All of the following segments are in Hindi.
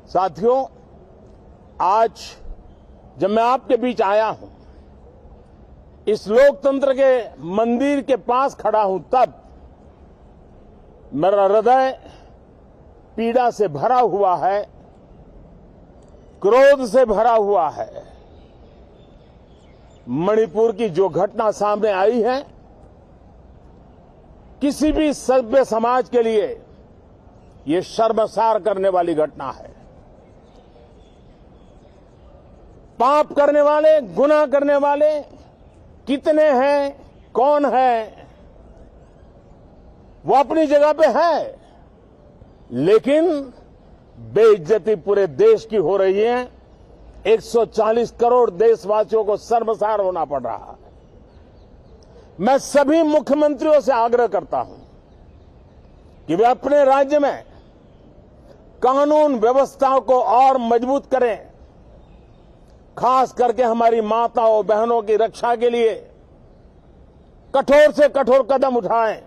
साथियों, आज जब मैं आपके बीच आया हूं, इस लोकतंत्र के मंदिर के पास खड़ा हूं, तब मेरा हृदय पीड़ा से भरा हुआ है, क्रोध से भरा हुआ है। मणिपुर की जो घटना सामने आई है, किसी भी सभ्य समाज के लिए ये शर्मसार करने वाली घटना है। पाप करने वाले, गुनाह करने वाले कितने हैं, कौन है, वो अपनी जगह पे है, लेकिन बेइज्जती पूरे देश की हो रही है। 140 करोड़ देशवासियों को शर्मसार होना पड़ रहा है। मैं सभी मुख्यमंत्रियों से आग्रह करता हूं कि वे अपने राज्य में कानून व्यवस्था को और मजबूत करें, खास करके हमारी माताओं बहनों की रक्षा के लिए कठोर से कठोर कदम उठाएं।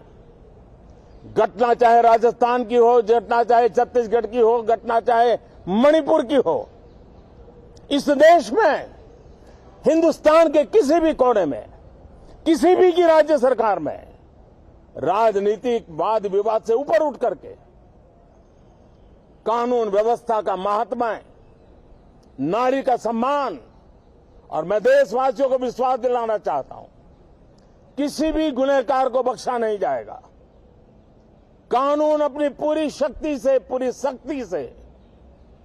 घटना चाहे राजस्थान की हो, घटना चाहे छत्तीसगढ़ की हो, घटना चाहे मणिपुर की हो, इस देश में, हिंदुस्तान के किसी भी कोने में, किसी भी की राज्य सरकार में राजनीतिक वाद विवाद से ऊपर उठ करके कानून व्यवस्था का महात्मा, नारी का सम्मान, और मैं देशवासियों को विश्वास दिलाना चाहता हूं, किसी भी गुनहगार को बख्शा नहीं जाएगा। कानून अपनी पूरी शक्ति से, पूरी सख्ती से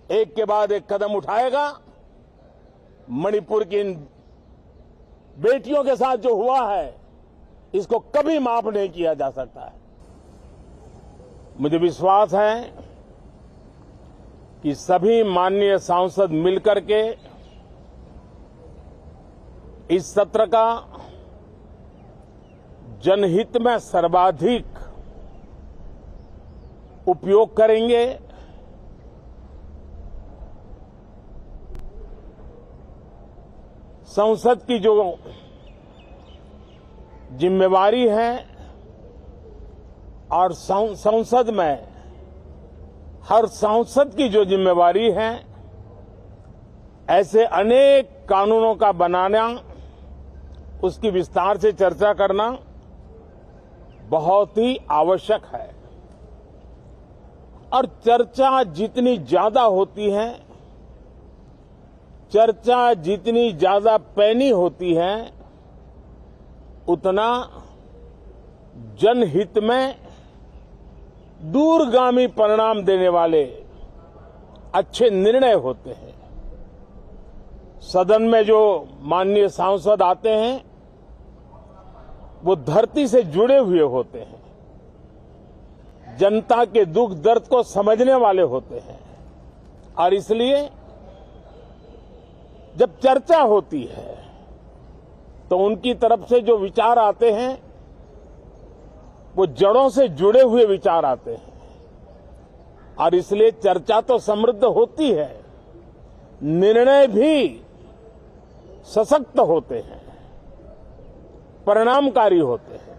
एक के बाद एक कदम उठाएगा। मणिपुर की इन बेटियों के साथ जो हुआ है, इसको कभी माफ नहीं किया जा सकता है। मुझे विश्वास है कि सभी माननीय सांसद मिलकर के इस सत्र का जनहित में सर्वाधिक उपयोग करेंगे। संसद की जो जिम्मेवारी है और संसद में हर सांसद की जो जिम्मेवारी है, ऐसे अनेक कानूनों का बनाना, उसकी विस्तार से चर्चा करना बहुत ही आवश्यक है। और चर्चा जितनी ज्यादा होती है, चर्चा जितनी ज्यादा पैनी होती है, उतना जनहित में दूरगामी परिणाम देने वाले अच्छे निर्णय होते हैं। सदन में जो माननीय सांसद आते हैं, वो धरती से जुड़े हुए होते हैं, जनता के दुख दर्द को समझने वाले होते हैं, और इसलिए जब चर्चा होती है तो उनकी तरफ से जो विचार आते हैं, वो जड़ों से जुड़े हुए विचार आते हैं, और इसलिए चर्चा तो समृद्ध होती है, निर्णय भी सशक्त होते हैं, परिणामकारी होते हैं।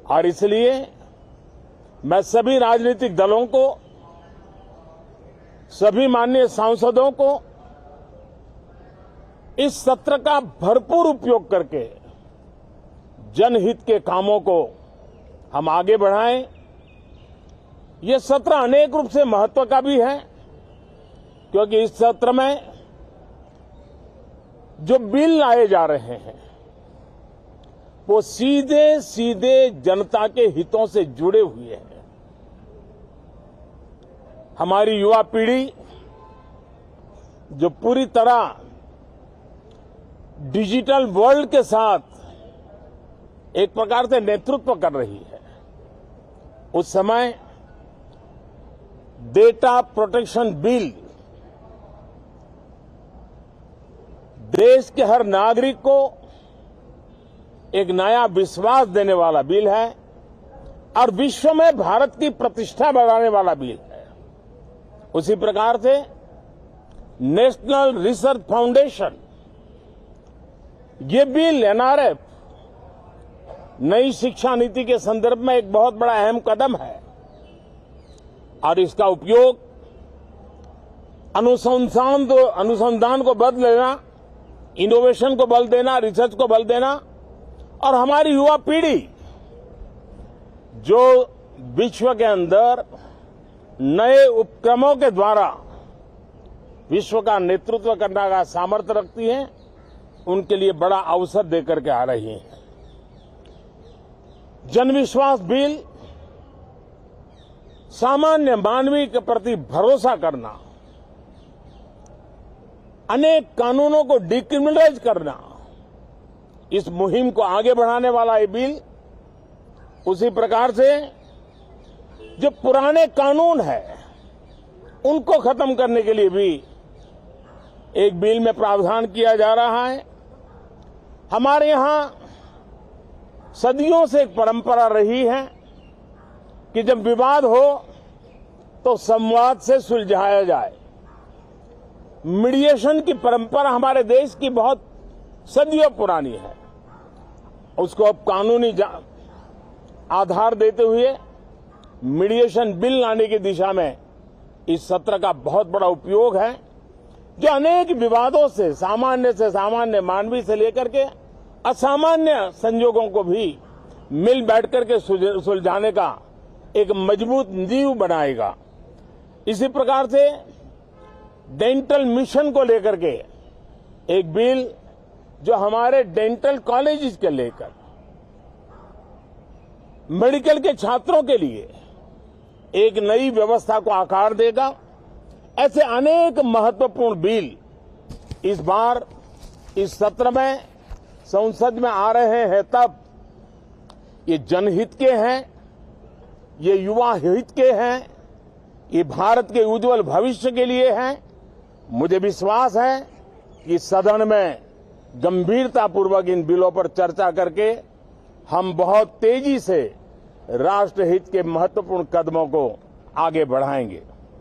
और इसलिए मैं सभी राजनीतिक दलों को, सभी माननीय सांसदों को इस सत्र का भरपूर उपयोग करके जनहित के कामों को हम आगे बढ़ाएं। ये सत्र अनेक रूप से महत्व का भी है, क्योंकि इस सत्र में जो बिल लाए जा रहे हैं, वो सीधे सीधे जनता के हितों से जुड़े हुए हैं। हमारी युवा पीढ़ी जो पूरी तरह डिजिटल वर्ल्ड के साथ एक प्रकार से नेतृत्व कर रही है, उस समय डेटा प्रोटेक्शन बिल देश के हर नागरिक को एक नया विश्वास देने वाला बिल है, और विश्व में भारत की प्रतिष्ठा बढ़ाने वाला बिल है। उसी प्रकार से नेशनल रिसर्च फाउंडेशन, ये बिल एनआरएफ, नई शिक्षा नीति के संदर्भ में एक बहुत बड़ा अहम कदम है, और इसका उपयोग अनुसंधान को बल देना, इनोवेशन को बल देना, रिसर्च को बल देना और हमारी युवा पीढ़ी जो विश्व के अंदर नए उपक्रमों के द्वारा विश्व का नेतृत्व करने का सामर्थ्य रखती है, उनके लिए बड़ा अवसर देकर के आ रही है। जनविश्वास बिल सामान्य मानवीय के प्रति भरोसा करना, अनेक कानूनों को डिक्रिमिनलाइज करना, इस मुहिम को आगे बढ़ाने वाला ये बिल, उसी प्रकार से जो पुराने कानून है उनको खत्म करने के लिए भी एक बिल में प्रावधान किया जा रहा है। हमारे यहां सदियों से एक परंपरा रही है कि जब विवाद हो तो संवाद से सुलझाया जाए। मीडिएशन की परंपरा हमारे देश की बहुत सदियों पुरानी है। उसको अब कानूनी आधार देते हुए मीडिएशन बिल लाने की दिशा में इस सत्र का बहुत बड़ा उपयोग है, जो अनेक विवादों से सामान्य मानवीय से लेकर के असामान्य संजोगों को भी मिल बैठकर के सुलझाने का एक मजबूत नींव बनाएगा। इसी प्रकार से डेंटल मिशन को लेकर के एक बिल जो हमारे डेंटल कॉलेजेस के लेकर मेडिकल के छात्रों के लिए एक नई व्यवस्था को आकार देगा। ऐसे अनेक महत्वपूर्ण बिल इस बार इस सत्र में संसद में आ रहे हैं। तब ये जनहित के हैं, ये युवा हित के हैं, ये भारत के उज्जवल भविष्य के लिए हैं। मुझे विश्वास है कि सदन में गंभीरतापूर्वक इन बिलों पर चर्चा करके हम बहुत तेजी से राष्ट्रहित के महत्वपूर्ण कदमों को आगे बढ़ाएंगे।